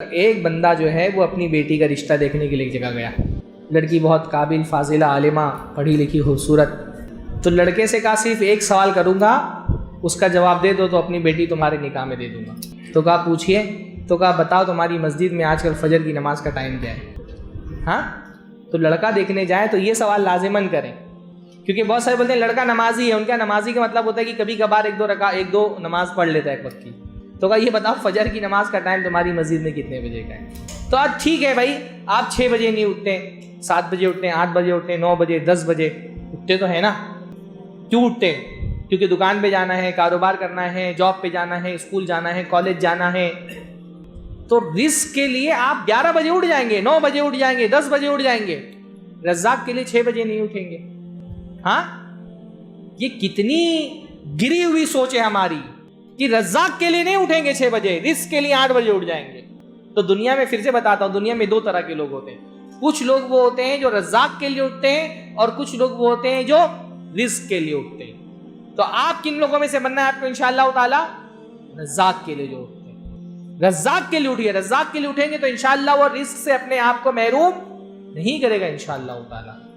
ایک بندہ جو ہے وہ اپنی بیٹی کا رشتہ دیکھنے کے لیے ایک جگہ گیا. لڑکی بہت قابل، فاضلہ، عالمہ، پڑھی لکھی، خوبصورت. تو لڑکے سے کہا صرف ایک سوال کروں گا، اس کا جواب دے دو تو اپنی بیٹی تمہارے نکاح میں دے دوں گا. تو کہا پوچھئے. تو کہا بتاؤ تمہاری مسجد میں آج کل فجر کی نماز کا ٹائم کیا ہے؟ ہاں، تو لڑکا دیکھنے جائیں تو یہ سوال لازماً کریں، کیونکہ بہت سارے بولتے ہیں لڑکا نمازی ہے. ان کا نمازی کا مطلب ہوتا ہے کہ کبھی کبھار ایک دو نماز پڑھ لیتا ہے ایک وقت کی. تو کہا یہ بتاؤ فجر کی نماز کا ٹائم تمہاری مسجد میں کتنے بجے کا ہے؟ تو آج ٹھیک ہے بھائی، آپ 6 بجے نہیں اٹھتے، 7 بجے اٹھتے ہیں، 8 بجے اٹھتے ہیں، 9 بجے، 10 بجے اٹھتے تو ہے نا. کیوں اٹھتے؟ کیونکہ دکان پہ جانا ہے، کاروبار کرنا ہے، جاب پہ جانا ہے، اسکول جانا ہے، کالج جانا ہے. تو رزق کے لیے آپ 11 بجے اٹھ جائیں گے، 9 بجے اٹھ جائیں گے، 10 بجے اٹھ جائیں گے. رزاق کے لیے 6 بجے نہیں اٹھیں گے. ہاں، یہ کتنی گری ہوئی سوچ ہے ہماری کہ رزاق کے لیے نہیں اٹھیں گے 6 بجے، رزق کے لیے 8 بجے اٹھ جائیں گے. تو دنیا میں پھر سے بتاتا ہوں، دنیا میں 2 طرح کے لوگ ہوتے ہیں. کچھ لوگ وہ ہوتے ہیں جو رزاق کے لیے اٹھتے ہیں، اور کچھ لوگ وہ ہوتے ہیں جو رزق کے لیے اٹھتے ہیں. تو آپ کن لوگوں میں سے بننا ہے آپ کو انشاءاللہ تعالی؟ رزاق کے لیے جو اٹھتے ہیں. رزاق کے لیے اٹھیے. رزاق کے لیے اٹھیں گے تو انشاءاللہ وہ رزق سے اپنے آپ کو محروم نہیں کرے گا انشاءاللہ تعالی.